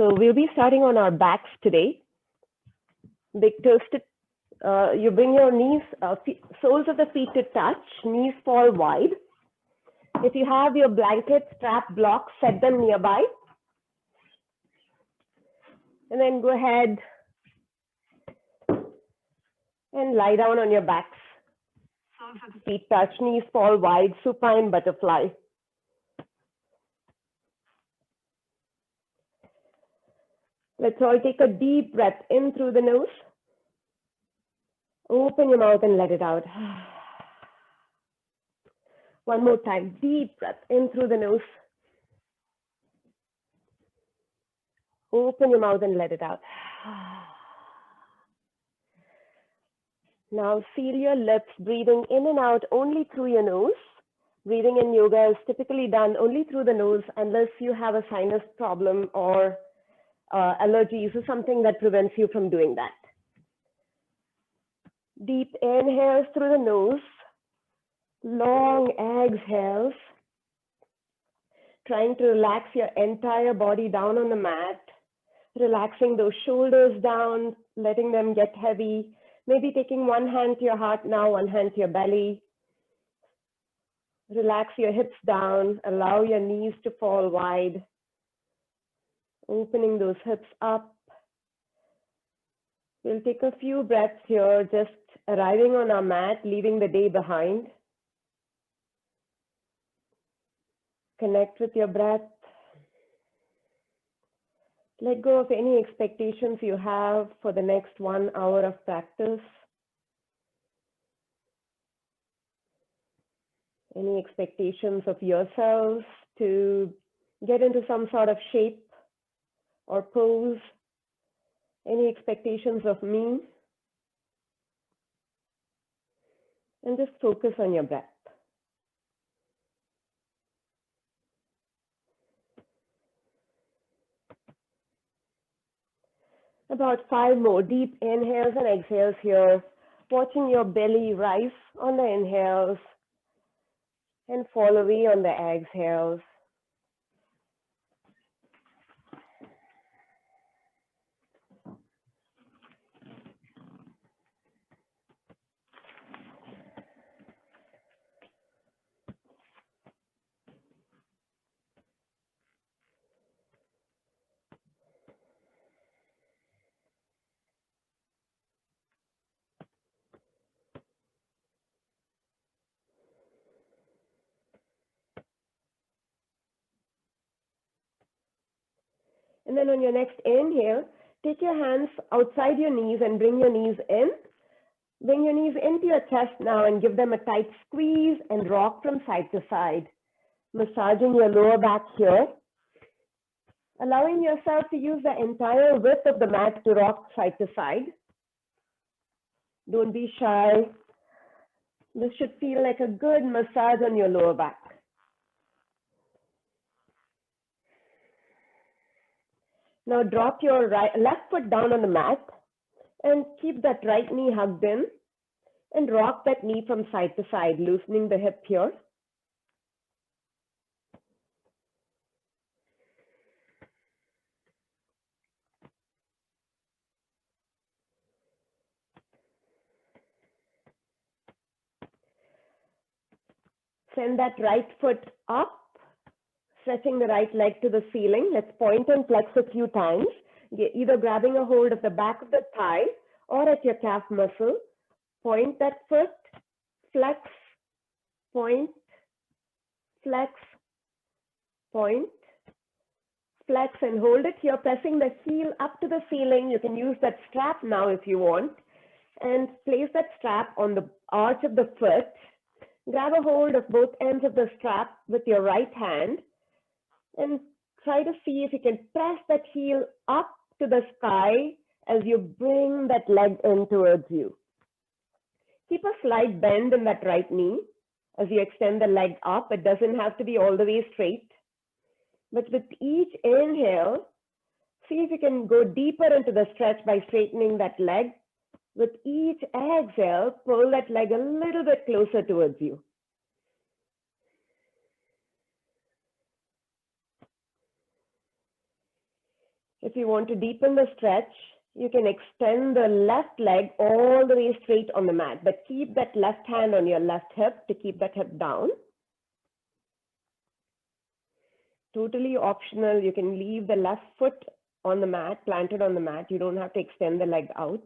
So we'll be starting on our backs today. Big toasted. You bring your knees, soles of the feet to touch, knees fall wide. If you have your blanket, strap, blocks, set them nearby. And then go ahead and lie down on your backs. Soles of the feet touch, knees fall wide, supine butterfly. Let's all take a deep breath in through the nose. Open your mouth and let it out. One more time, deep breath in through the nose. Open your mouth and let it out. Now seal your lips, breathing in and out only through your nose. Breathing in yoga is typically done only through the nose unless you have a sinus problem or allergies or something that prevents you from doing that. Deep inhales through the nose, long exhales, trying to relax your entire body down on the mat, relaxing those shoulders down, letting them get heavy, maybe taking one hand to your heart now, one hand to your belly. Relax your hips down, allow your knees to fall wide, opening those hips up. We'll take a few breaths here, just arriving on our mat, leaving the day behind. Connect with your breath. Let go of any expectations you have for the next 1 hour of practice. Any expectations of yourselves to get into some sort of shape or pose. Any expectations of me. And just focus on your breath. About 5 more deep inhales and exhales here, watching your belly rise on the inhales and fall away on the exhales. And then on your next inhale, take your hands outside your knees and bring your knees in. Bring your knees into your chest now and give them a tight squeeze and rock from side to side. Massaging your lower back here. Allowing yourself to use the entire width of the mat to rock side to side. Don't be shy. This should feel like a good massage on your lower back. Now drop your left foot down on the mat and keep that right knee hugged in and rock that knee from side to side, loosening the hip here. Send that right foot up. Stretching the right leg to the ceiling. Let's point and flex a few times, either grabbing a hold of the back of the thigh or at your calf muscle. Point that foot, flex, point, flex, point, flex, and hold it here, pressing the heel up to the ceiling. You can use that strap now if you want, and place that strap on the arch of the foot. Grab a hold of both ends of the strap with your right hand, and try to see if you can press that heel up to the sky as you bring that leg in towards you. Keep a slight bend in that right knee as you extend the leg up. It doesn't have to be all the way straight. But with each inhale, see if you can go deeper into the stretch by straightening that leg. With each exhale, pull that leg a little bit closer towards you. If you want to deepen the stretch, you can extend the left leg all the way straight on the mat, but keep that left hand on your left hip to keep that hip down. Totally optional. You can leave the left foot on the mat, planted on the mat. You don't have to extend the leg out.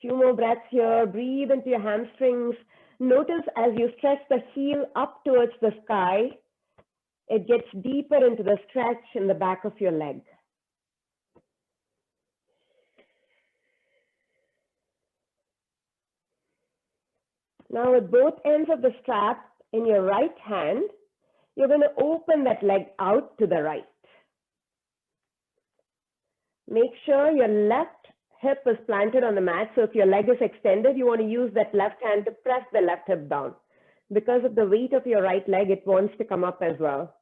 Few more breaths here. Breathe into your hamstrings. Notice as you stretch the heel up towards the sky, it gets deeper into the stretch in the back of your leg. Now with both ends of the strap in your right hand, you're going to open that leg out to the right. Make sure your left hip is planted on the mat. So if your leg is extended, you want to use that left hand to press the left hip down. Because of the weight of your right leg, it wants to come up as well.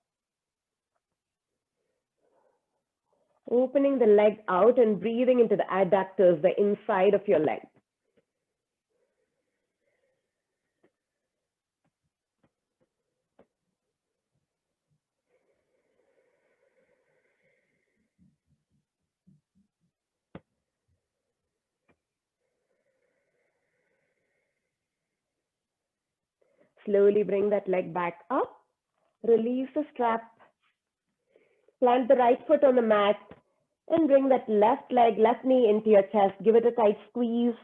Opening the leg out and breathing into the adductors, the inside of your leg. Slowly bring that leg back up. Release the strap. Plant the right foot on the mat and bring that left leg, left knee into your chest. Give it a tight squeeze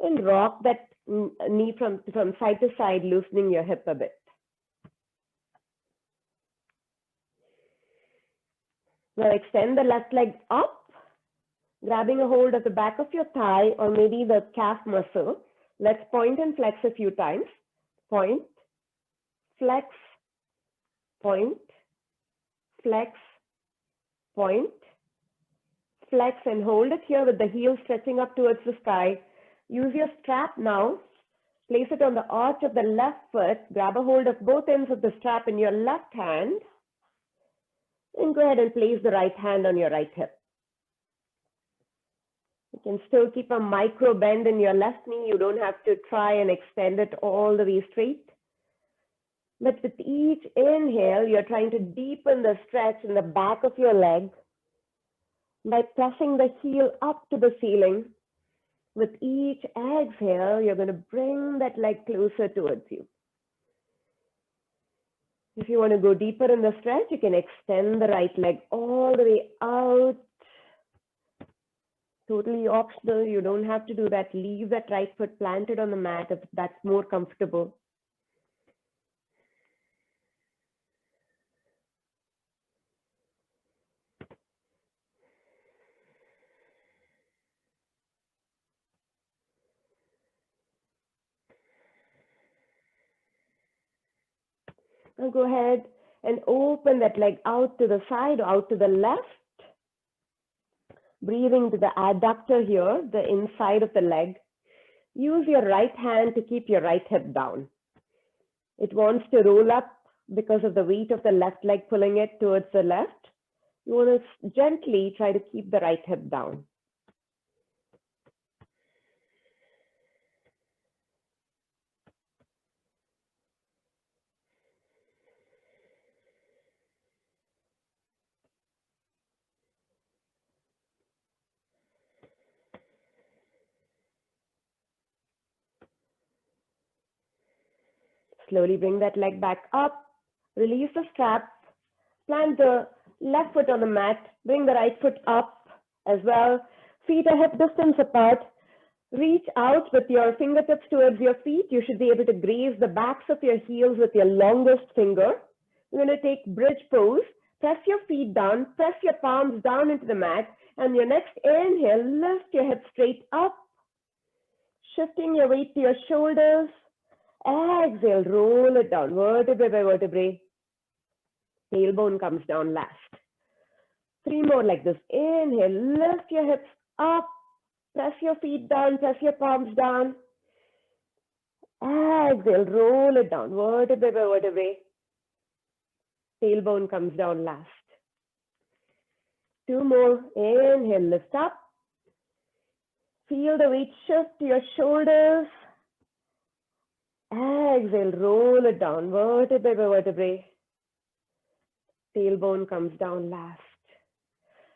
and rock that knee from side to side, loosening your hip a bit. Now extend the left leg up, grabbing a hold of the back of your thigh or maybe the calf muscle. Let's point and flex a few times. Point, flex, point, flex, point, flex, and hold it here with the heel stretching up towards the sky. Use your strap now. Place it on the arch of the left foot. Grab a hold of both ends of the strap in your left hand. And go ahead and place the right hand on your right hip. You can still keep a micro bend in your left knee. You don't have to try and extend it all the way straight. But with each inhale, you're trying to deepen the stretch in the back of your leg by pressing the heel up to the ceiling. With each exhale, you're going to bring that leg closer towards you. If you want to go deeper in the stretch, you can extend the right leg all the way out. Totally optional. You don't have to do that. Leave that right foot planted on the mat if that's more comfortable. Now go ahead and open that leg out to the side, out to the left. Breathing to the adductor here, the inside of the leg. Use your right hand to keep your right hip down. It wants to roll up because of the weight of the left leg pulling it towards the left. You want to gently try to keep the right hip down. Slowly bring that leg back up. Release the strap. Plant the left foot on the mat. Bring the right foot up as well. Feet are hip distance apart. Reach out with your fingertips towards your feet. You should be able to graze the backs of your heels with your longest finger. You're going to take bridge pose. Press your feet down. Press your palms down into the mat. And your next inhale, lift your hips straight up. Shifting your weight to your shoulders. Exhale, roll it down, vertebrae by vertebrae. Tailbone comes down last. 3 more like this. Inhale, lift your hips up. Press your feet down, press your palms down. Exhale, roll it down, vertebrae by vertebrae. Tailbone comes down last. 2 more. Inhale, lift up. Feel the weight shift to your shoulders. Exhale, roll it down, vertebrae by vertebrae. Tailbone comes down last.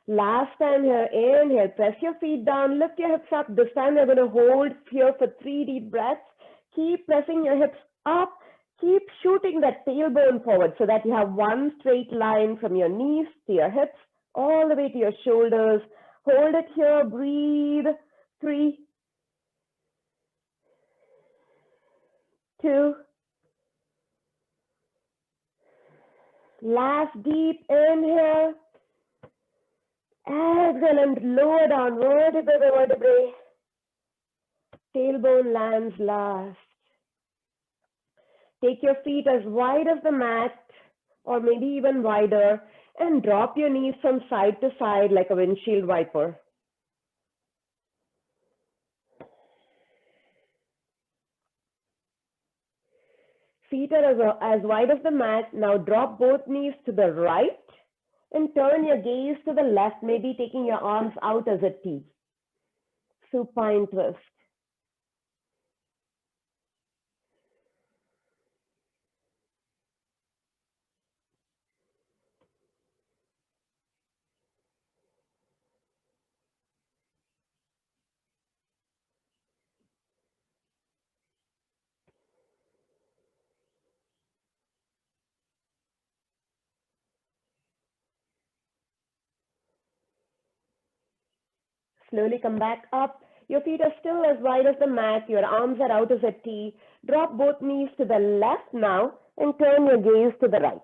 Last time here, inhale, press your feet down, lift your hips up. This time you're going to hold here for 3 deep breaths. Keep pressing your hips up. Keep shooting that tailbone forward so that you have one straight line from your knees to your hips, all the way to your shoulders. Hold it here, breathe. 3, 2, last deep inhale. Exhale and lower down, vertebrae by vertebrae. Tailbone lands last. Take your feet as wide as the mat, or maybe even wider, and drop your knees from side to side like a windshield wiper. Feet are as wide as the mat. Now drop both knees to the right and turn your gaze to the left, maybe taking your arms out as a T. Supine twist. Slowly come back up. Your feet are still as wide as the mat. Your arms are out as a T. Drop both knees to the left now and turn your gaze to the right.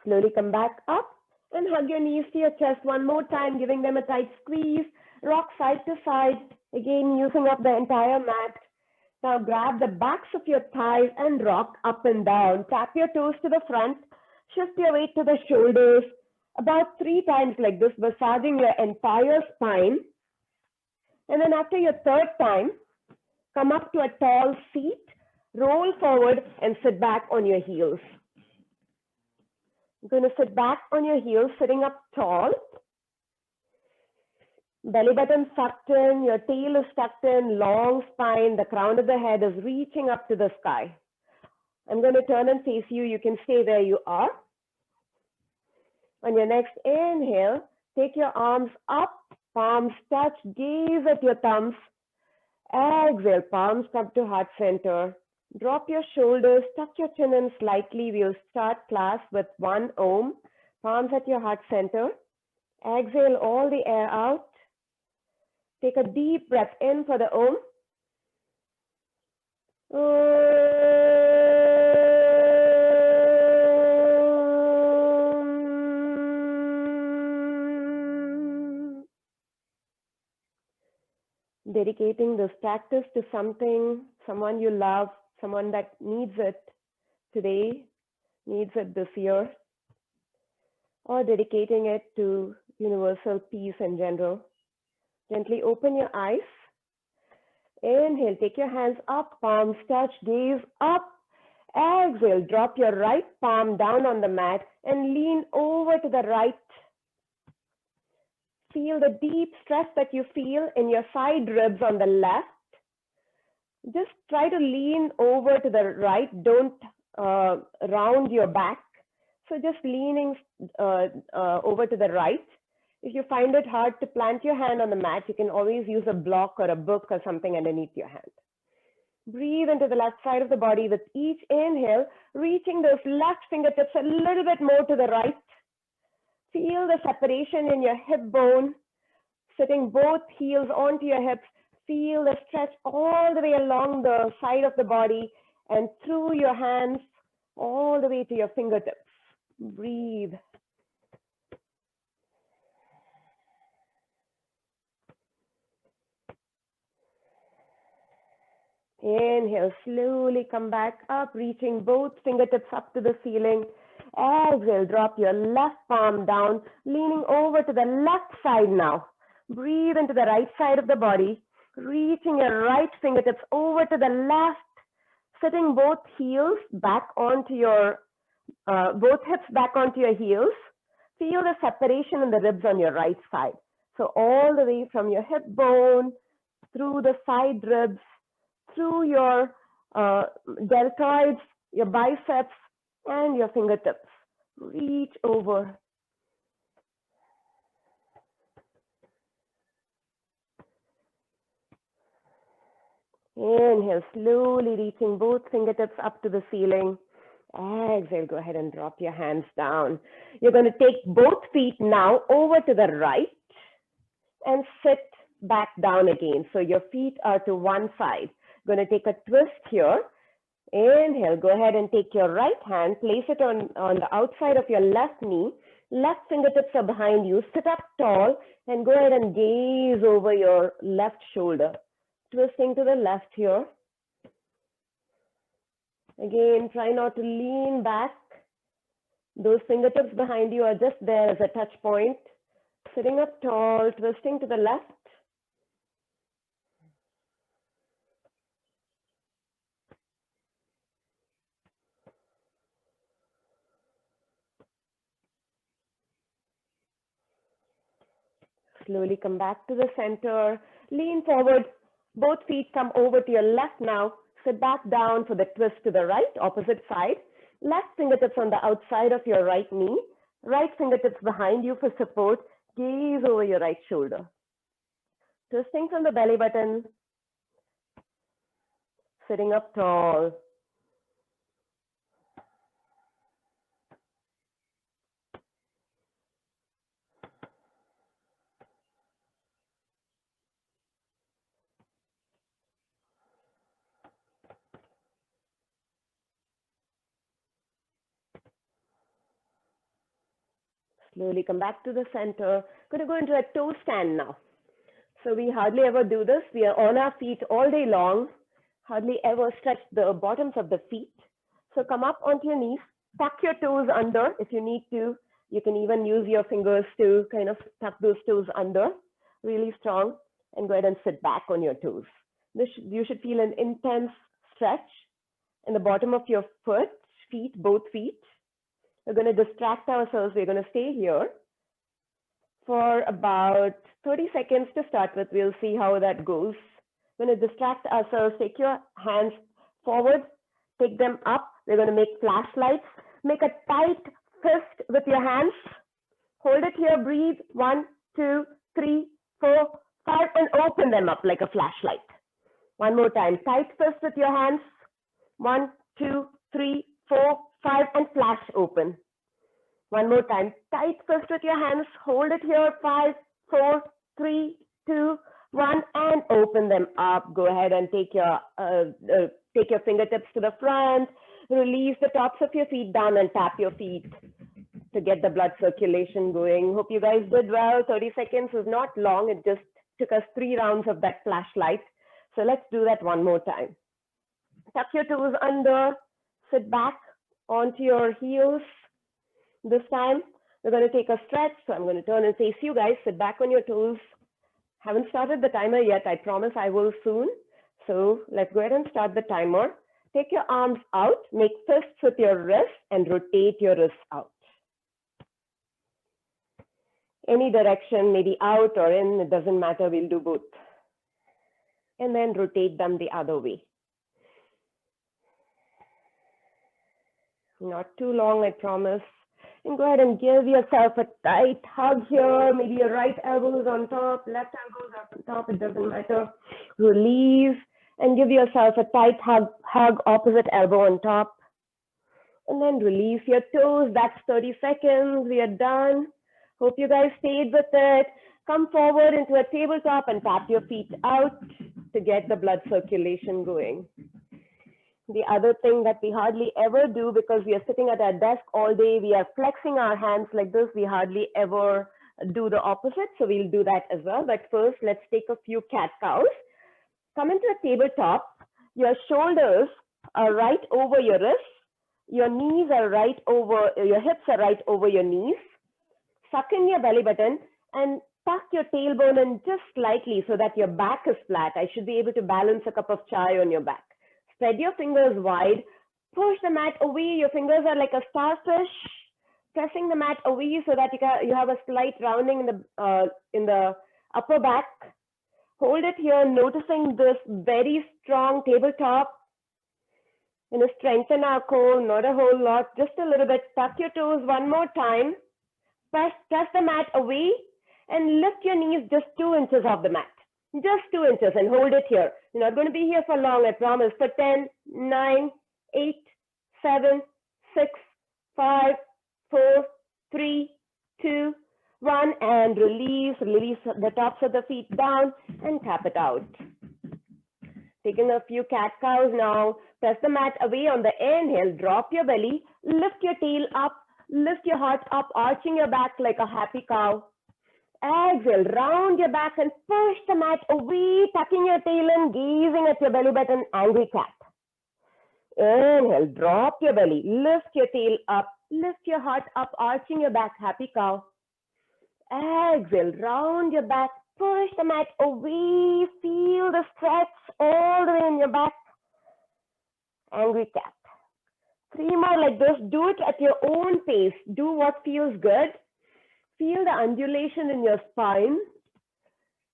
Slowly come back up and hug your knees to your chest one more time, giving them a tight squeeze. Rock side to side, again using up the entire mat. Now grab the backs of your thighs and rock up and down. Tap your toes to the front. Shift your weight to the shoulders. About 3 times like this, massaging your entire spine. And then after your third time, come up to a tall seat, roll forward and sit back on your heels. You're going to sit back on your heels, sitting up tall. Belly button sucked in, your tail is tucked in, long spine, the crown of the head is reaching up to the sky. I'm going to turn and face you. You can stay where you are. On your next inhale, take your arms up, palms touch, gaze at your thumbs. Exhale, palms come to heart center. Drop your shoulders, tuck your chin in slightly. We'll start class with 1 Om. Palms at your heart center. Exhale all the air out. Take a deep breath in for the Om. Dedicating this practice to something, someone you love, someone that needs it today, needs it this year, or dedicating it to universal peace in general. Gently open your eyes. Inhale, take your hands up, palms touch, gaze up. Exhale, drop your right palm down on the mat and lean over to the right. Feel the deep stretch that you feel in your side ribs on the left. Just try to lean over to the right. Don't round your back. So just leaning over to the right. If you find it hard to plant your hand on the mat, you can always use a block or a book or something underneath your hand. Breathe into the left side of the body with each inhale, reaching those left fingertips a little bit more to the right. Feel the separation in your hip bone, sitting both heels onto your hips. Feel the stretch all the way along the side of the body and through your hands all the way to your fingertips. Breathe. Inhale, slowly come back up, reaching both fingertips up to the ceiling. Exhale, drop your left palm down, leaning over to the left side now. Breathe into the right side of the body, reaching your right fingertips over to the left, sitting both heels back onto your, both hips back onto your heels. Feel the separation in the ribs on your right side. So all the way from your hip bone, through the side ribs, through your deltoids, your biceps, and your fingertips. Reach over. Inhale, slowly reaching both fingertips up to the ceiling. Exhale, go ahead and drop your hands down. You're going to take both feet now over to the right and sit back down again. So your feet are to one side. Going to take a twist here. Inhale, go ahead and take your right hand, place it on the outside of your left knee. Left fingertips are behind you. Sit up tall and go ahead and gaze over your left shoulder. Twisting to the left here. Again, try not to lean back. Those fingertips behind you are just there as a touch point. Sitting up tall, twisting to the left. Slowly come back to the center, lean forward, both feet come over to your left now, sit back down for the twist to the right, opposite side, left fingertips on the outside of your right knee, right fingertips behind you for support, gaze over your right shoulder. Twisting from the belly button, sitting up tall. Slowly come back to the center. Going to go into a toe stand now. So we hardly ever do this. We are on our feet all day long. Hardly ever stretch the bottoms of the feet. So come up onto your knees. Tuck your toes under if you need to. You can even use your fingers to kind of tuck those toes under. Really strong. And go ahead and sit back on your toes. You should feel an intense stretch in the bottom of your feet, both feet. We're going to distract ourselves. We're going to stay here for about 30 seconds to start with. We'll see how that goes. We're going to distract ourselves. Take your hands forward, take them up. We're going to make flashlights. Make a tight fist with your hands. Hold it here, breathe. 1, 2, 3, 4, 5, and open them up like a flashlight. One more time, tight fist with your hands. 1, 2, 3, 4, 5, and flash open. One more time, tight fist with your hands, hold it here, 5, 4, 3, 2, 1, and open them up. Go ahead and take your fingertips to the front, release the tops of your feet down and tap your feet to get the blood circulation going. Hope you guys did well. 30 seconds is not long. It just took us 3 rounds of that flashlight. So let's do that one more time. Tuck your toes under, sit back onto your heels. This time, we're going to take a stretch. So I'm going to turn and face you guys. Sit back on your toes. Haven't started the timer yet. I promise I will soon. So let's go ahead and start the timer. Take your arms out. Make fists with your wrists and rotate your wrists out. Any direction, maybe out or in, it doesn't matter. We'll do both. And then rotate them the other way. Not too long, I promise. And go ahead and give yourself a tight hug here. Maybe your right elbow is on top, left elbow is up on top, it doesn't matter. Release and give yourself a tight hug, opposite elbow on top. And then release your toes. That's 30 seconds. We are done. Hope you guys stayed with it. Come forward into a tabletop and tap your feet out to get the blood circulation going. The other thing that we hardly ever do, because we are sitting at our desk all day, we are flexing our hands like this. We hardly ever do the opposite. So we'll do that as well. But first, let's take a few cat cows. Come into a tabletop. Your shoulders are right over your wrists. Your knees are right over, your hips are right over your knees. Suck in your belly button and tuck your tailbone in just slightly so that your back is flat. I should be able to balance a cup of chai on your back. Spread your fingers wide. Push the mat away. Your fingers are like a starfish. Pressing the mat away so that you have a slight rounding in the upper back. Hold it here, noticing this very strong tabletop. Strengthen our core, not a whole lot, just a little bit. Tuck your toes one more time. Press the mat away and lift your knees just 2 inches off the mat. Just 2 inches and hold it here. You're not going to be here for long, I promise. For 10, 9, 8, 7, 6, 5, 4, 3, 2, 1, and release. Release the tops of the feet down and tap it out. Taking a few cat-cows now. Press the mat away on the inhale. Drop your belly. Lift your tail up. Lift your heart up, arching your back like a happy cow. Exhale, round your back and push the mat away, tucking your tail in, gazing at your belly button, angry cat. Inhale, drop your belly, lift your tail up, lift your heart up, arching your back, happy cow. Exhale, round your back, push the mat away, feel the stretch all the way in your back, angry cat. 3 more like this. Do it at your own pace. Do what feels good. Feel the undulation in your spine.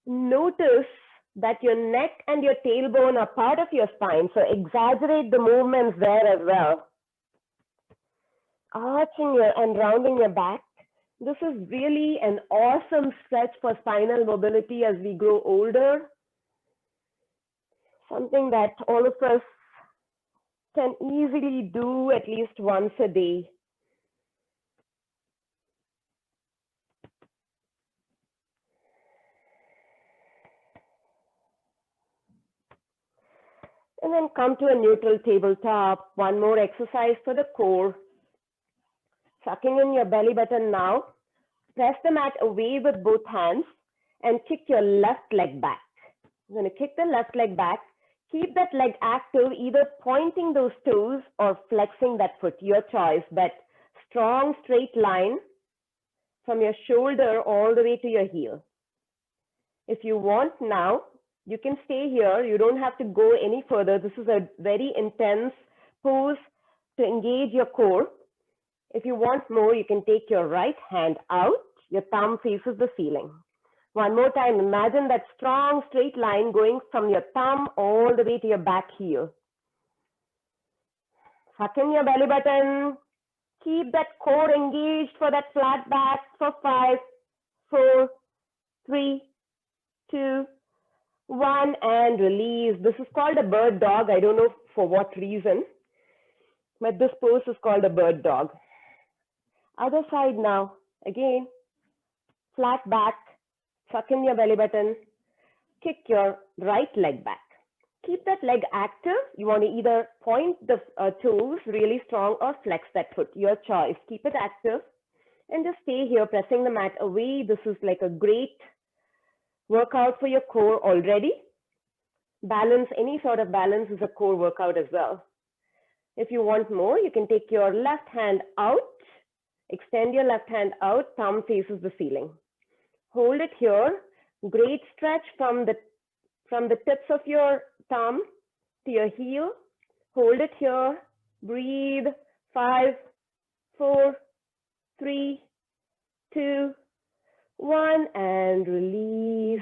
Notice that your neck and your tailbone are part of your spine, so exaggerate the movements there as well. Arching and rounding your back. This is really an awesome stretch for spinal mobility as we grow older. Something that all of us can easily do at least once a day. And then come to a neutral tabletop. One more exercise for the core. Sucking in your belly button now. Press the mat away with both hands and kick your left leg back. You're going to kick the left leg back. Keep that leg active, either pointing those toes or flexing that foot, your choice, but strong straight line from your shoulder all the way to your heel. If you want now, you can stay here. You don't have to go any further. This is a very intense pose to engage your core. If you want more, you can take your right hand out. Your thumb faces the ceiling. One more time, imagine that strong straight line going from your thumb all the way to your back heel. Suck in your belly button. Keep that core engaged for that flat back for 5, 4, 3, 2, 1, and release. This is called a bird dog. I don't know for what reason, but this pose is called a bird dog. Other side now. Again, flat back. Suck in your belly button, kick your right leg back. Keep that leg active. You want to either point the toes really strong or flex that foot, your choice. Keep it active and just stay here pressing the mat away. This is like a great workout for your core already. Balance, any sort of balance is a core workout as well. If you want more, you can take your left hand out, extend your left hand out, thumb faces the ceiling. Hold it here. Great stretch from the tips of your thumb to your heel. Hold it here. Breathe. 5, 4, 3, 2, 1, and release.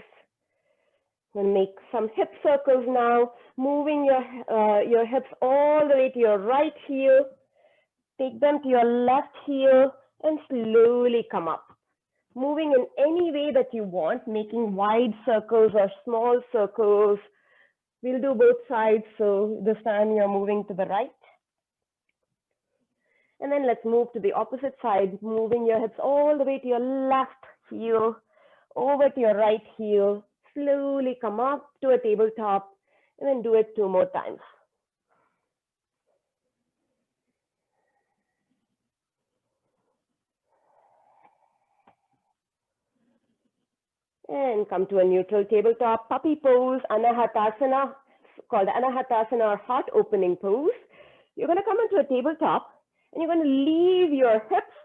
We'll make some hip circles now. Moving your hips all the way to your right heel. Take them to your left heel and slowly come up. Moving in any way that you want, making wide circles or small circles. We'll do both sides, so this time you're moving to the right. And then let's move to the opposite side, moving your hips all the way to your left heel, over to your right heel. Slowly come up to a tabletop, and then do it 2 more times. And come to a neutral tabletop, puppy pose, Anahatasana, called Anahatasana or heart opening pose. You're going to come into a tabletop And you're going to leave your hips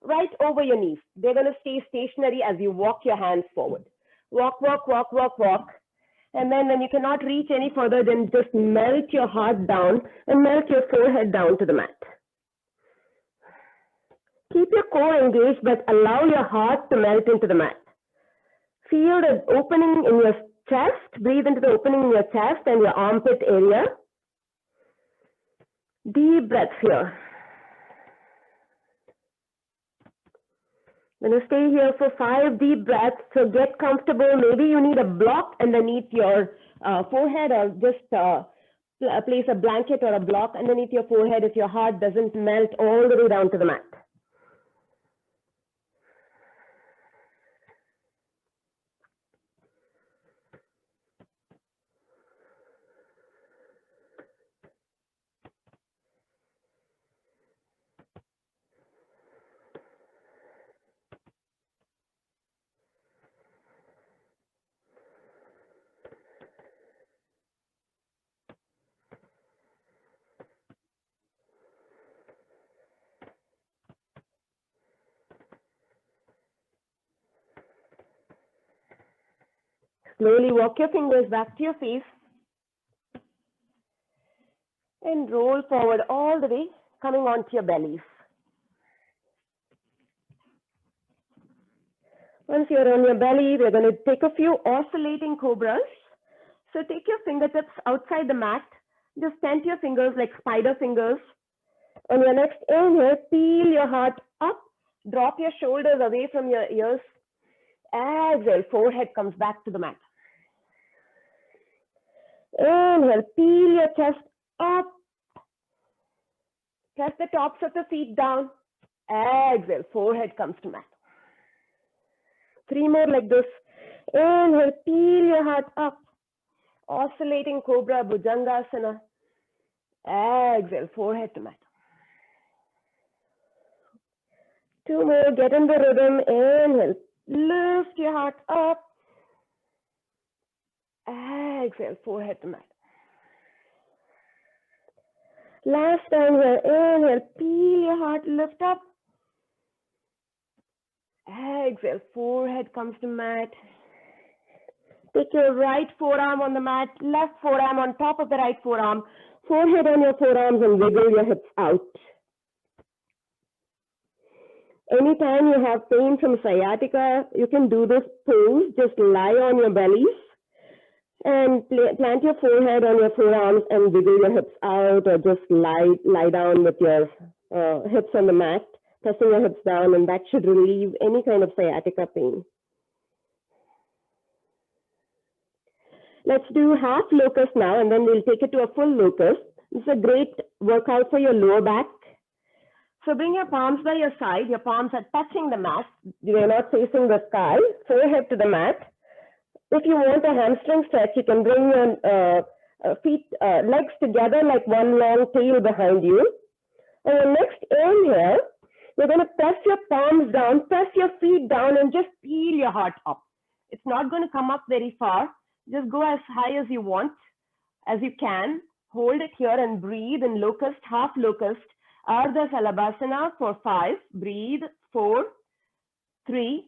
right over your knees. They're going to stay stationary as you walk your hands forward. Walk, walk, walk, walk, walk. And then when you cannot reach any further, then just melt your heart down and melt your forehead down to the mat. Keep your core engaged, but allow your heart to melt into the mat. Feel the opening in your chest. Breathe into the opening in your chest and your armpit area. Deep breaths here. When you stay here for 5 deep breaths, so get comfortable. Maybe you need a block underneath your forehead, or just place a blanket or a block underneath your forehead if your heart doesn't melt all the way down to the mat. Slowly walk your fingers back to your face and roll forward all the way, coming onto your bellies. Once you're on your belly, we're going to take a few oscillating cobras. So take your fingertips outside the mat. Just tent your fingers like spider fingers. On your next inhale, peel your heart up. Drop your shoulders away from your ears. Exhale, forehead comes back to the mat. Inhale, peel your chest up. Press the tops of the feet down. Exhale, forehead comes to mat. 3 more like this. Inhale, peel your heart up. Oscillating cobra, Bhujangasana. Exhale, forehead to mat. 2 more, get in the rhythm. Inhale, lift your heart up. Exhale, forehead to mat. Last time here, inhale, peel your heart, lift up. Exhale, forehead comes to mat. Take your right forearm on the mat, left forearm on top of the right forearm, forehead on your forearms, and wiggle your hips out. Anytime you have pain from sciatica, you can do this pose. Just lie on your bellies and plant your forehead on your forearms and wiggle your hips out, or just lie down with your hips on the mat, pressing your hips down, and that should relieve any kind of sciatica pain. Let's do half locust now, and then we'll take it to a full locust. This is a great workout for your lower back. So bring your palms by your side. Your palms are touching the mat. You're not facing the sky. Forehead to the mat. If you want a hamstring stretch, you can bring your legs together like one long tail behind you. And your next inhale, you're going to press your palms down, press your feet down, and just peel your heart up. It's not going to come up very far. Just go as high as you want, as you can. Hold it here and breathe in locust, half locust. Ardha Salabhasana for 5. Breathe. 4, 3,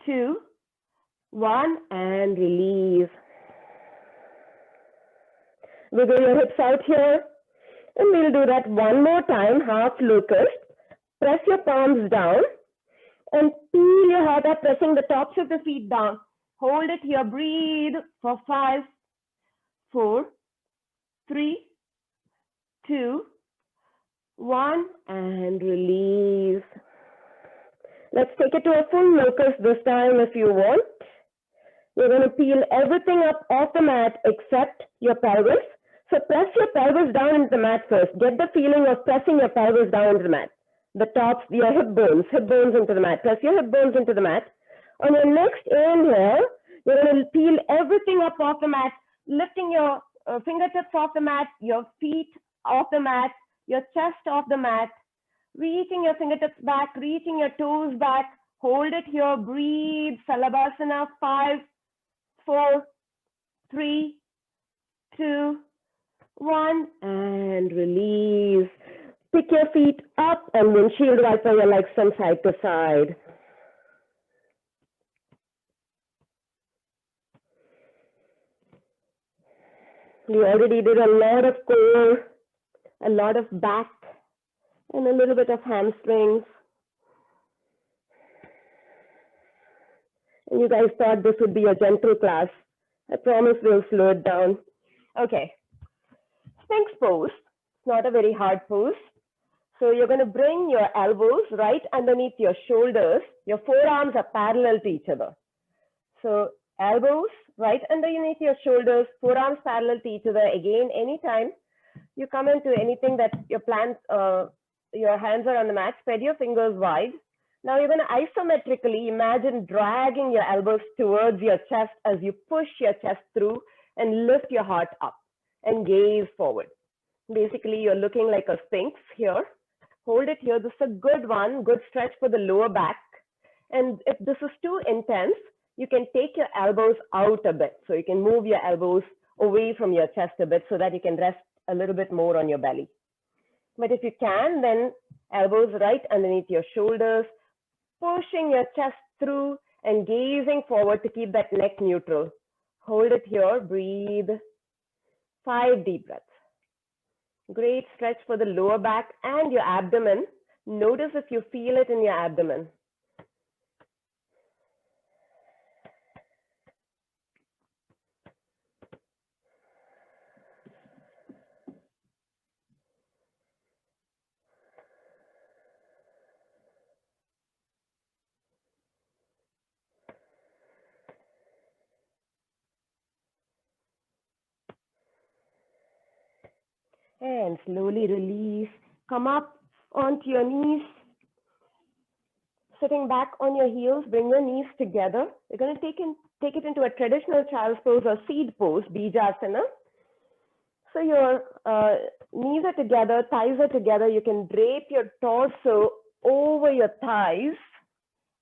2, 1, and release. Wiggle your hips out here. And we'll do that one more time, half locust. Press your palms down and peel your heart up, pressing the tops of the feet down. Hold it here. Breathe for 5, 4, 3, 2, 1, and release. Let's take it to a full locust this time if you want. You're going to peel everything up off the mat except your pelvis. So press your pelvis down into the mat first. Get the feeling of pressing your pelvis down into the mat. The tops, your hip bones into the mat. Press your hip bones into the mat. On your next inhale, you're going to peel everything up off the mat, lifting your fingertips off the mat, your feet off the mat, your chest off the mat, reaching your fingertips back, reaching your toes back. Hold it here. Breathe. Salabhasana. 5, 4, 3, 2, 1, and release. Pick your feet up and windshield wiper your legs from side to side. We already did a lot of core, a lot of back, and a little bit of hamstrings. And you guys thought this would be a gentle class. I promise we'll slow it down. Okay. Sphinx pose. It's not a very hard pose. So you're going to bring your elbows right underneath your shoulders. Your forearms are parallel to each other. So elbows right underneath your shoulders, forearms parallel to each other. Again, anytime you come into anything that your hands are on the mat, spread your fingers wide. Now you're going to isometrically imagine dragging your elbows towards your chest as you push your chest through and lift your heart up and gaze forward. Basically, you're looking like a sphinx here. Hold it here. This is a good one, good stretch for the lower back. And if this is too intense, you can take your elbows out a bit. So you can move your elbows away from your chest a bit so that you can rest a little bit more on your belly. But if you can, then elbows right underneath your shoulders, pushing your chest through and gazing forward to keep that neck neutral. Hold it here, breathe. 5 deep breaths. Great stretch for the lower back and your abdomen. Notice if you feel it in your abdomen. And slowly release. Come up onto your knees. Sitting back on your heels, bring your knees together. You're going to take it into a traditional child's pose or seed pose, Bijasana. So your knees are together, thighs are together. You can drape your torso over your thighs.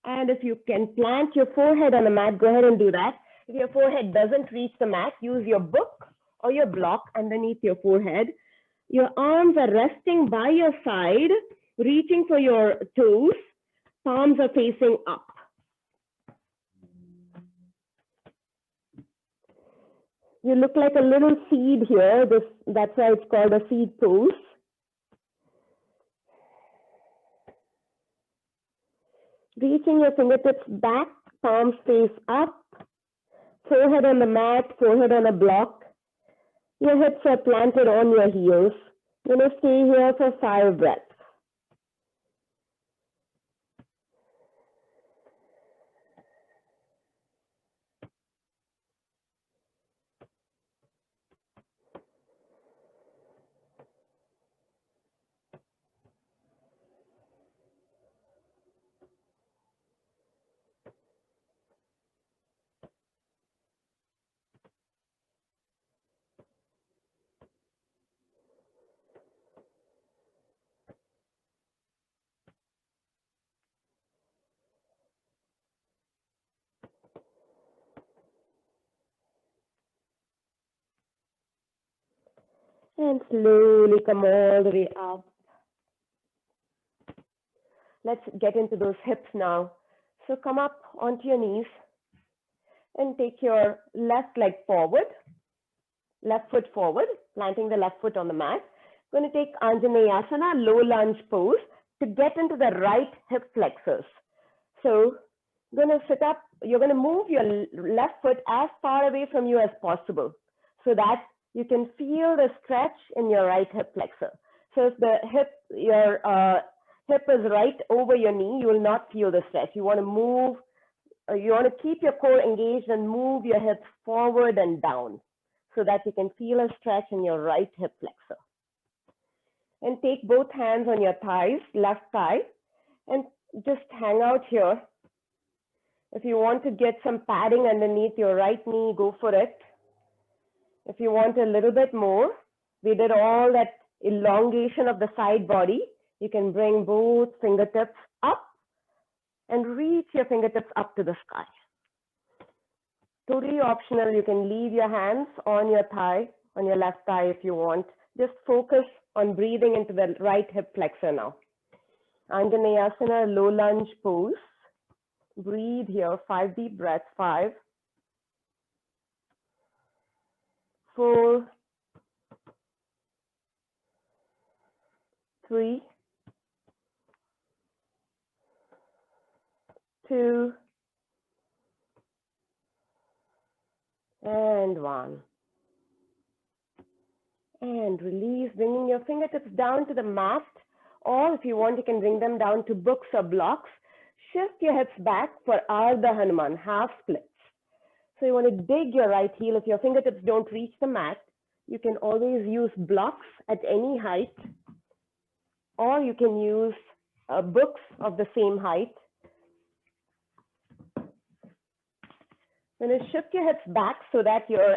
And if you can plant your forehead on the mat, go ahead and do that. If your forehead doesn't reach the mat, use your book or your block underneath your forehead. Your arms are resting by your side, reaching for your toes. Palms are facing up. You look like a little seed here. That's why it's called a seed pose. Reaching your fingertips back, palms face up, forehead on the mat, forehead on a block. Your hips are planted on your heels. You're going to stay here for 5 breaths. And slowly come all the way up. Let's get into those hips now. So come up onto your knees and take your left leg forward, left foot forward, planting the left foot on the mat. Going to take Anjaneyasana, low lunge pose to get into the right hip flexors. So going to sit up, you're going to move your left foot as far away from you as possible so that you can feel the stretch in your right hip flexor. So if the your hip is right over your knee, you will not feel the stretch. You want to move, you want to keep your core engaged and move your hips forward and down so that you can feel a stretch in your right hip flexor. And take both hands on your thighs, left thigh, and just hang out here. If you want to get some padding underneath your right knee, go for it. If you want a little bit more, we did all that elongation of the side body. You can bring both fingertips up and reach your fingertips up to the sky. Totally optional. You can leave your hands on your thigh, on your left thigh if you want. Just focus on breathing into the right hip flexor now. Anjaneyasana, low lunge pose. Breathe here, 5 deep breaths, 5, 4, 3, 2, and 1. And release, bringing your fingertips down to the mat, or if you want, you can bring them down to books or blocks. Shift your hips back for Ardha Hanuman, half splits. So you want to dig your right heel. If your fingertips don't reach the mat, you can always use blocks at any height, or you can use books of the same height. Then you shift your hips back so that your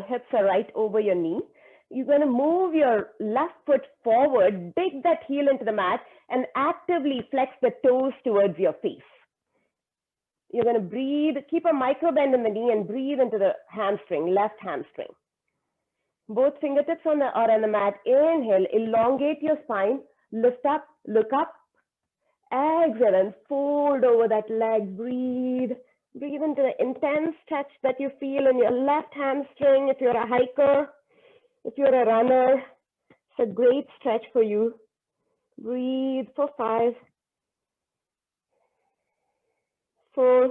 hips are right over your knee. You're going to move your left foot forward, dig that heel into the mat, and actively flex the toes towards your face. You're going to breathe, keep a micro bend in the knee and breathe into the hamstring, left hamstring. Both fingertips on the mat. Inhale, elongate your spine, lift up, look up. Exhale and fold over that leg. Breathe. Breathe into the intense stretch that you feel in your left hamstring. If you're a hiker, if you're a runner, it's a great stretch for you. Breathe for 5, 4,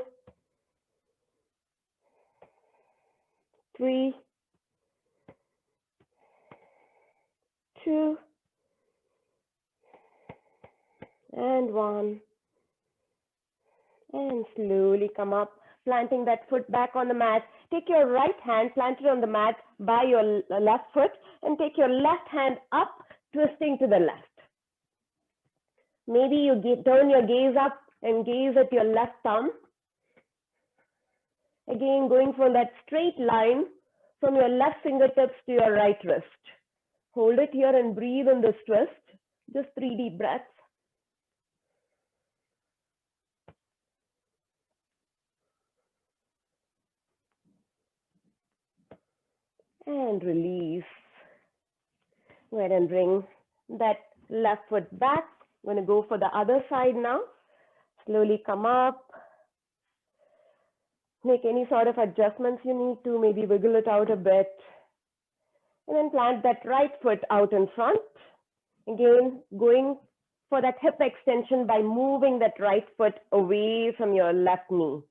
3, 2, and 1. And slowly come up, planting that foot back on the mat. Take your right hand, plant it on the mat by your left foot, and take your left hand up, twisting to the left. Maybe you turn your gaze up and gaze at your left thumb. Again, going from that straight line from your left fingertips to your right wrist. Hold it here and breathe in this twist. Just 3 deep breaths. And release. Go ahead and bring that left foot back. I'm going to go for the other side now. Slowly come up. Make any sort of adjustments you need to, maybe wiggle it out a bit. And then plant that right foot out in front. Again, going for that hip extension by moving that right foot away from your left knee,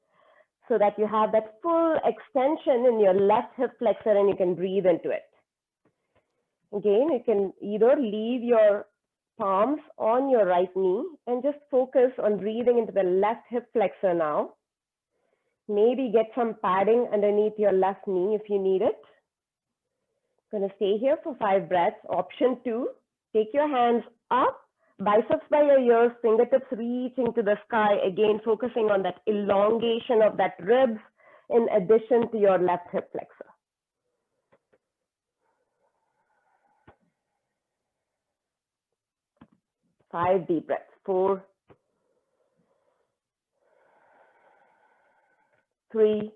so that you have that full extension in your left hip flexor and you can breathe into it. Again, you can either leave your palms on your right knee and just focus on breathing into the left hip flexor now. Maybe get some padding underneath your left knee if you need it. Going to stay here for 5 breaths. Option 2, take your hands up, biceps by your ears, fingertips reaching to the sky, again focusing on that elongation of that ribs in addition to your left hip flexor. Five deep breaths. 4, 3,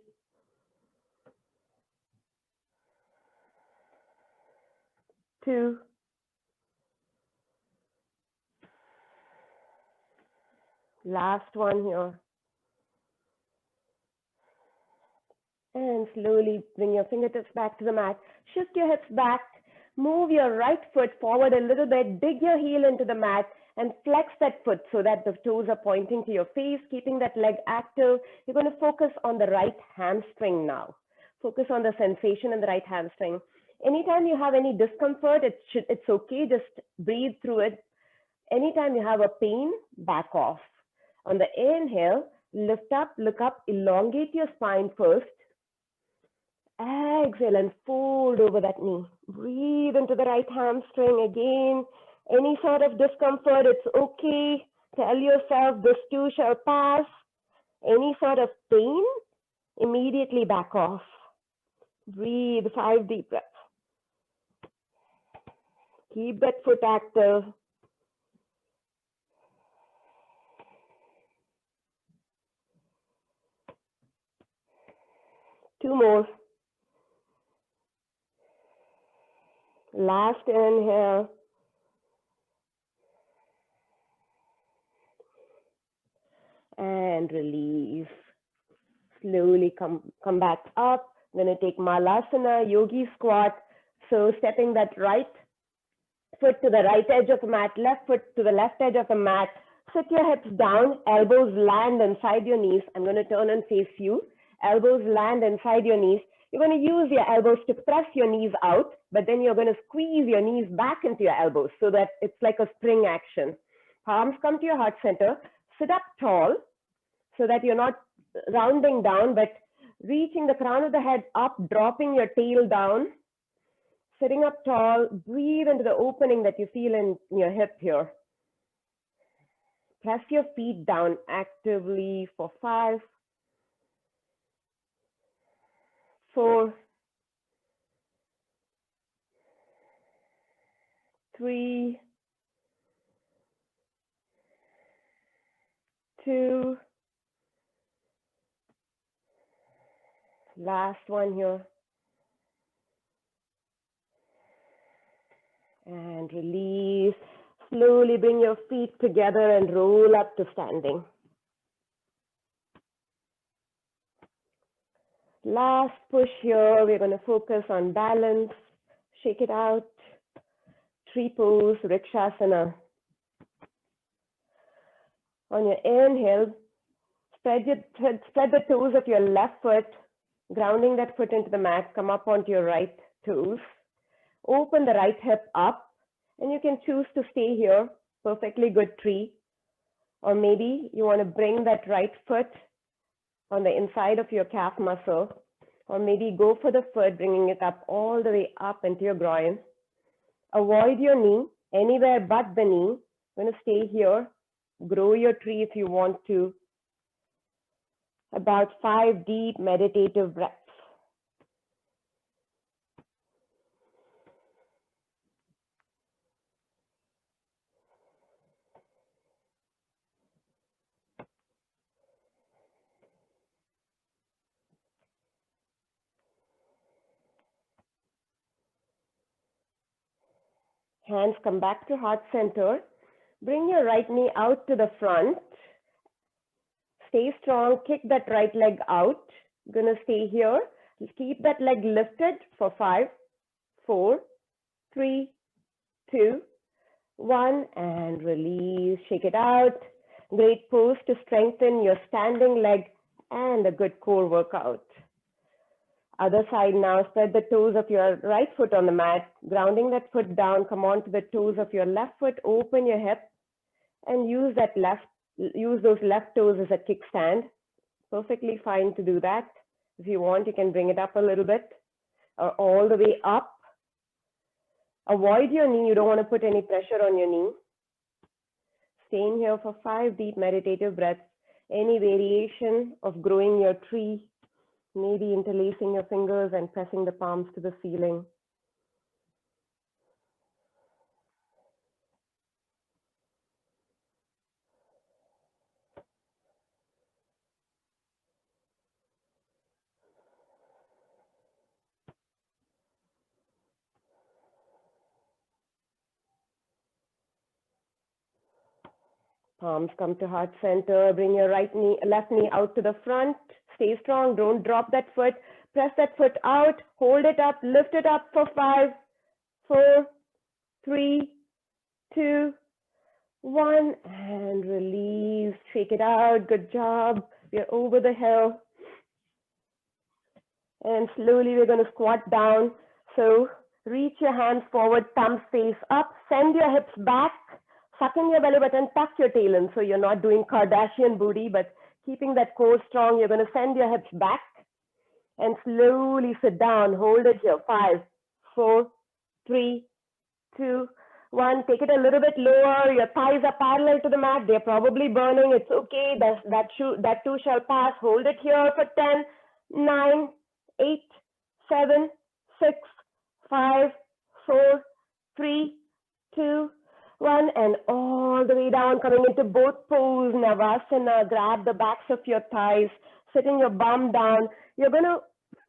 2, last one here. And slowly bring your fingertips back to the mat. Shift your hips back. Move your right foot forward a little bit. Dig your heel into the mat and flex that foot so that the toes are pointing to your face, keeping that leg active. You're going to focus on the right hamstring now. Focus on the sensation in the right hamstring. Anytime you have any discomfort, it's okay. Just breathe through it. Anytime you have a pain, back off. On the inhale, lift up, look up, elongate your spine first. Exhale and fold over that knee. Breathe into the right hamstring again. Any sort of discomfort, it's okay. Tell yourself this too shall pass. Any sort of pain, immediately back off. Breathe, 5 deep breaths. Keep that foot active. Two more. Last inhale. and release. Slowly come back up. I'm going to take Malasana, Yogi Squat. So stepping that right foot to the right edge of the mat, left foot to the left edge of the mat. Sit your hips down, elbows land inside your knees. I'm going to turn and face you. Elbows land inside your knees. You're going to use your elbows to press your knees out, but then you're going to squeeze your knees back into your elbows so that it's like a spring action. Palms come to your heart center. Sit up tall so that you're not rounding down, but reaching the crown of the head up, dropping your tail down. Sitting up tall, breathe into the opening that you feel in your hip here. Press your feet down actively for 5, 4, 3, 2, last one here. And release. Slowly bring your feet together and roll up to standing. Last push here, we're going to focus on balance. Shake it out. Tree pose, Vrikshasana. On your inhale, spread the toes of your left foot, grounding that foot into the mat. Come up onto your right toes. Open the right hip up, and you can choose to stay here, perfectly good tree. Or maybe you want to bring that right foot on the inside of your calf muscle, or maybe go for the foot, bringing it up all the way up into your groin. Avoid your knee, anywhere but the knee. You're going to stay here. Grow your tree if you want to. About 5 deep meditative breaths. Hands come back to heart center. Bring your right knee out to the front. Stay strong. Kick that right leg out. Gonna stay here. Just keep that leg lifted for 5, 4, 3, 2, 1, and release. Shake it out. Great pose to strengthen your standing leg and a good core workout. Other side now, spread the toes of your right foot on the mat, grounding that foot down, come on to the toes of your left foot, open your hip, and use those left toes as a kickstand. Perfectly fine to do that. If you want, you can bring it up a little bit, or all the way up. Avoid your knee, you don't want to put any pressure on your knee. Stay in here for 5 deep meditative breaths. Any variation of growing your tree, maybe interlacing your fingers and pressing the palms to the ceiling. Palms come to heart center. Bring your left knee out to the front. Stay strong. Don't drop that foot. Press that foot out. Hold it up. Lift it up for 5, 4, 3, 2, 1, and release. Shake it out. Good job. We're over the hill. And slowly we're going to squat down. So reach your hands forward, thumbs face up. Send your hips back. Suck in your belly button, tuck your tail in. So you're not doing Kardashian booty, but keeping that core strong. You're going to send your hips back and slowly sit down. Hold it here. 5, 4, 3, 2, 1. Take it a little bit lower. Your thighs are parallel to the mat. They're probably burning. It's okay. That too shall pass. Hold it here for 10, 9, 8, 7, 6, 5, 4, 3, 2, 1, and all the way down, coming into both pose, Navasana. Grab the backs of your thighs, sitting your bum down. You're going to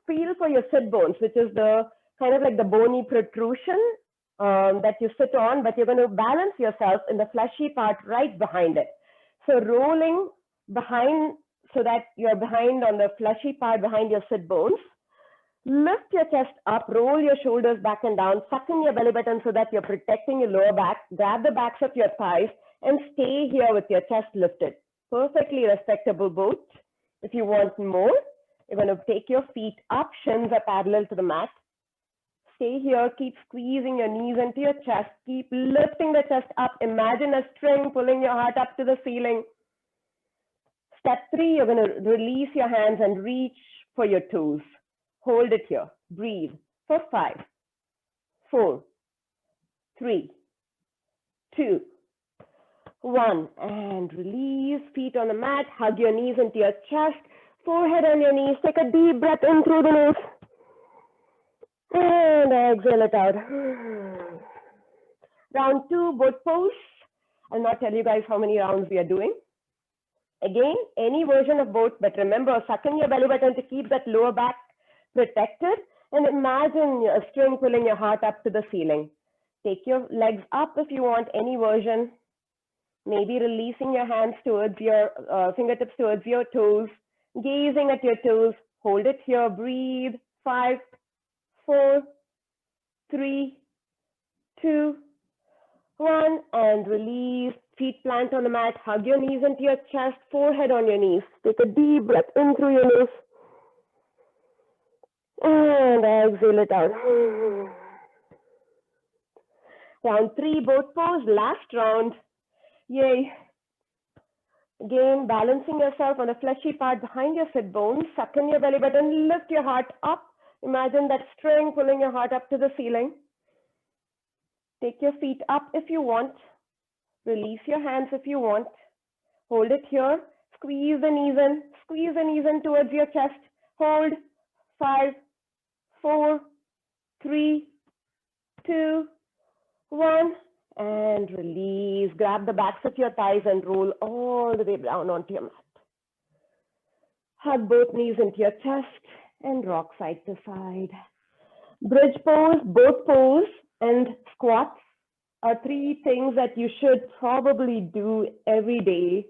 feel for your sit bones, which is the kind of like the bony protrusion that you sit on, but you're going to balance yourself in the fleshy part right behind it. So rolling behind, so that you're behind on the fleshy part behind your sit bones. Lift your chest up, roll your shoulders back and down, suck in your belly button so that you're protecting your lower back. Grab the backs of your thighs and stay here with your chest lifted. Perfectly respectable both. If you want more, you're going to take your feet up, shins are parallel to the mat. Stay here, keep squeezing your knees into your chest, keep lifting the chest up. Imagine a string pulling your heart up to the ceiling. Step 3, you're going to release your hands and reach for your toes. Hold it here. Breathe for 5, 4, 3, 2, 1. And release. Feet on the mat. Hug your knees into your chest. Forehead on your knees. Take a deep breath in through the nose. And exhale it out. Round 2, boat pose. I'll not tell you guys how many rounds we are doing. Again, any version of boat, but remember, suck in your belly button to keep that lower back protected, and imagine a string pulling your heart up to the ceiling. Take your legs up if you want, any version. Maybe releasing your hands towards your fingertips towards your toes, gazing at your toes. Hold it here. Breathe. 5, 4, 3, 2, 1, and release. Feet plant on the mat. Hug your knees into your chest. Forehead on your knees. Take a deep breath in through your nose. And exhale it out. Round 3, boat pose, last round. Yay. Again, balancing yourself on the fleshy part behind your sit bones. Suck in your belly button, lift your heart up. Imagine that string pulling your heart up to the ceiling. Take your feet up if you want. Release your hands if you want. Hold it here. Squeeze the knees in towards your chest. Hold. 5, 4, 3, 2, 1, and release. Grab the backs of your thighs and roll all the way down onto your mat. Hug both knees into your chest and rock side to side. Bridge pose, boat pose, and squats are 3 things that you should probably do every day.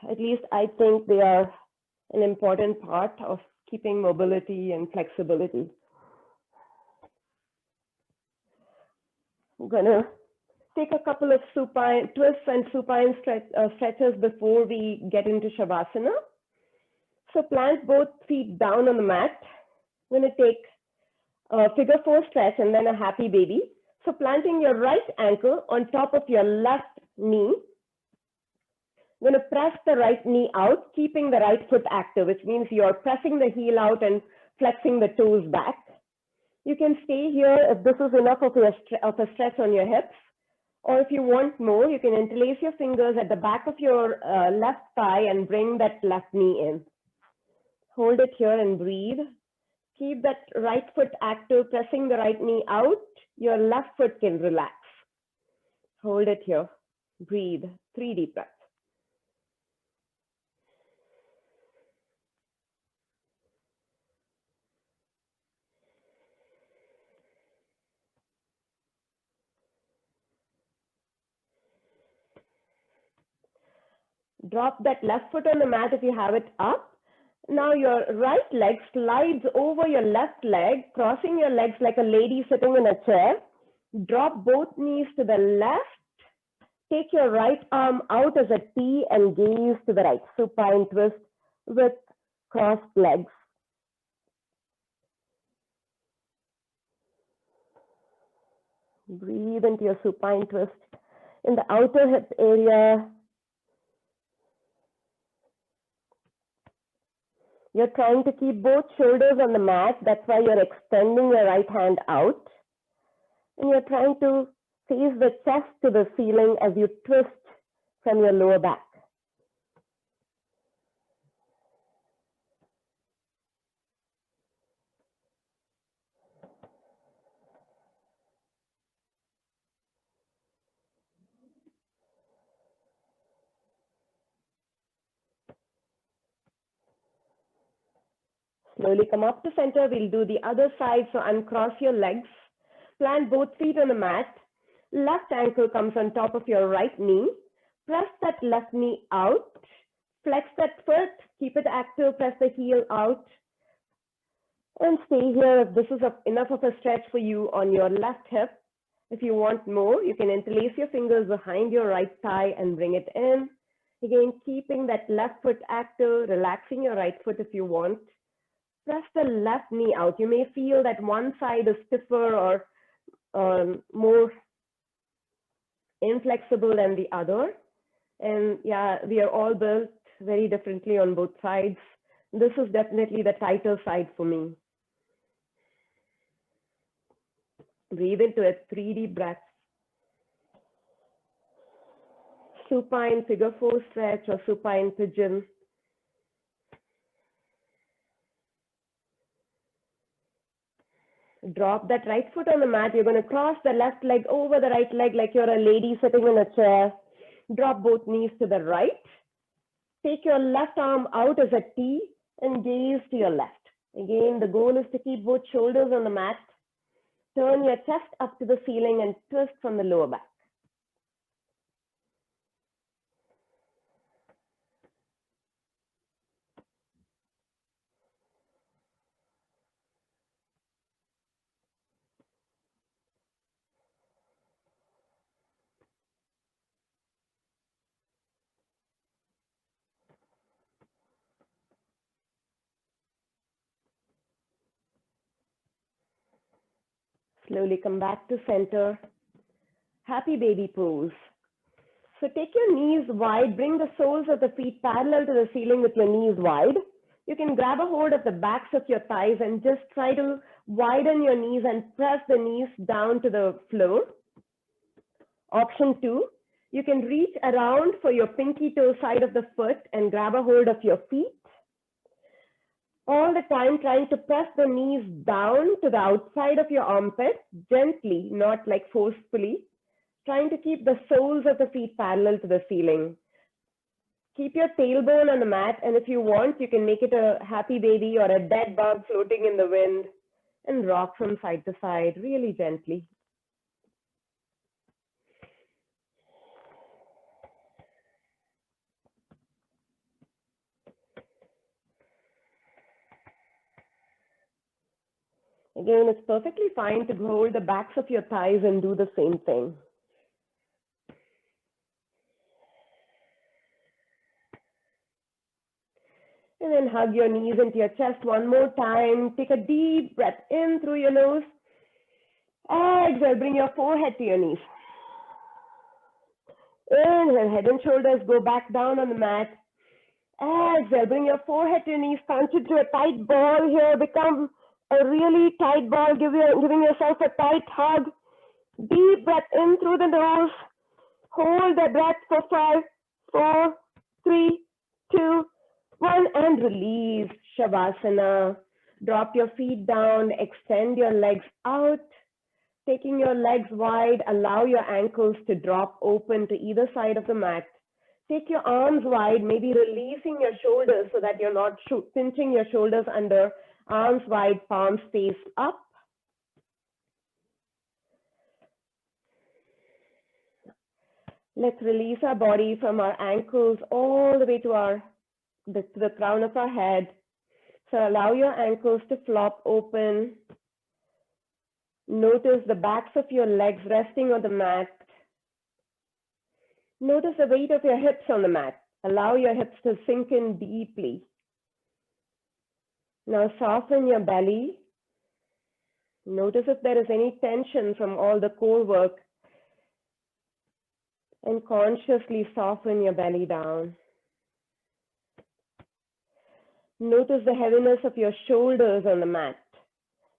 At least I think they are an important part of keeping mobility and flexibility. I'm gonna take a couple of supine twists and supine stretches before we get into Shavasana. So plant both feet down on the mat. I'm gonna take a figure 4 stretch and then a happy baby. So planting your right ankle on top of your left knee. I'm going to press the right knee out, keeping the right foot active, which means you're pressing the heel out and flexing the toes back. You can stay here if this is enough of a stretch on your hips. Or if you want more, you can interlace your fingers at the back of your left thigh and bring that left knee in. Hold it here and breathe. Keep that right foot active, pressing the right knee out. Your left foot can relax. Hold it here. Breathe. 3 deep breaths. Drop that left foot on the mat if you have it up. Now your right leg slides over your left leg, crossing your legs like a lady sitting in a chair. Drop both knees to the left. Take your right arm out as a T and gaze to the right. Supine twist with crossed legs. Breathe into your supine twist. In the outer hip area, you're trying to keep both shoulders on the mat. That's why you're extending your right hand out. And you're trying to face the chest to the ceiling as you twist from your lower back. Slowly come up to center. We'll do the other side. So uncross your legs. Plant both feet on the mat. Left ankle comes on top of your right knee. Press that left knee out. Flex that foot. Keep it active. Press the heel out. And stay here. If this is enough of a stretch for you on your left hip, if you want more, you can interlace your fingers behind your right thigh and bring it in. Again, keeping that left foot active, relaxing your right foot if you want. Press the left knee out. You may feel that one side is stiffer or more inflexible than the other. And yeah, we are all built very differently on both sides. This is definitely the tighter side for me. Breathe into it, 3 deep breaths. Supine figure 4 stretch or supine pigeon. Drop that right foot on the mat. You're going to cross the left leg over the right leg like you're a lady sitting in a chair. Drop both knees to the right. Take your left arm out as a T and gaze to your left. Again, the goal is to keep both shoulders on the mat. Turn your chest up to the ceiling and twist from the lower back. Slowly come back to center. Happy baby pose. So take your knees wide, bring the soles of the feet parallel to the ceiling with your knees wide. You can grab a hold of the backs of your thighs and just try to widen your knees and press the knees down to the floor. Option 2, you can reach around for your pinky toe side of the foot and grab a hold of your feet. All the time trying to press the knees down to the outside of your armpit, gently, not like forcefully. Trying to keep the soles of the feet parallel to the ceiling. Keep your tailbone on the mat, and if you want, you can make it a happy baby or a dead bug floating in the wind and rock from side to side really gently. Again, it's perfectly fine to hold the backs of your thighs and do the same thing. And then hug your knees into your chest one more time. Take a deep breath in through your nose. Exhale, bring your forehead to your knees. Inhale, head and shoulders go back down on the mat. Exhale, bring your forehead to your knees. Punch it to a tight ball here. Become a really tight ball, giving yourself a tight hug. Deep breath in through the nose. Hold the breath for 5, 4, 3, 2, 1, and release. Shavasana. Drop your feet down, extend your legs out. Taking your legs wide, allow your ankles to drop open to either side of the mat. Take your arms wide, maybe releasing your shoulders so that you're not pinching your shoulders under. Arms wide, palms face up. Let's release our body from our ankles all the way to the crown of our head. So allow your ankles to flop open. Notice the backs of your legs resting on the mat. Notice the weight of your hips on the mat. Allow your hips to sink in deeply. Now soften your belly. Notice if there is any tension from all the core work. And consciously soften your belly down. Notice the heaviness of your shoulders on the mat.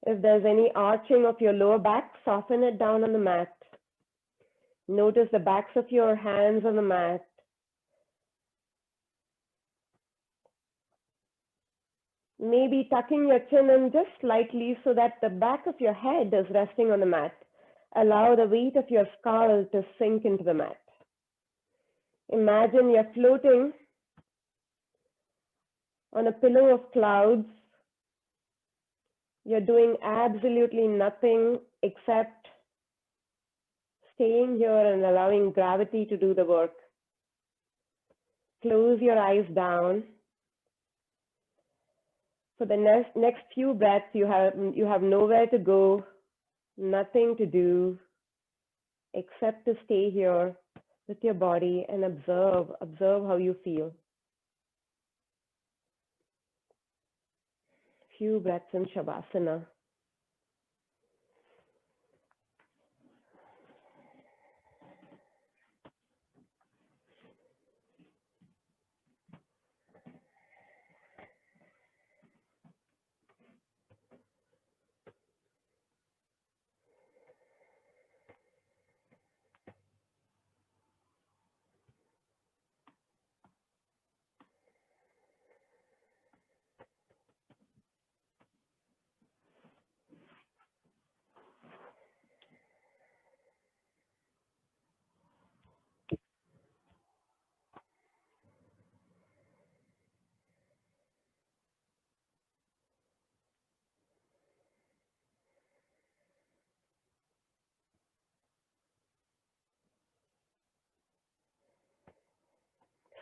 If there's any arching of your lower back, soften it down on the mat. Notice the backs of your hands on the mat. Maybe tucking your chin in just slightly so that the back of your head is resting on the mat. Allow the weight of your skull to sink into the mat. Imagine you're floating on a pillow of clouds. You're doing absolutely nothing except staying here and allowing gravity to do the work. Close your eyes down. For the next few breaths, you have nowhere to go, nothing to do, except to stay here with your body and observe how you feel. Few breaths in Shavasana.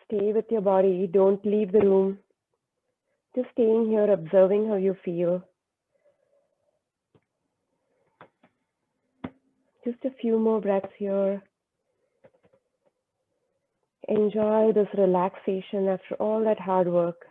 Stay with your body, don't leave the room. Just staying here, observing how you feel. Just a few more breaths here. Enjoy this relaxation after all that hard work.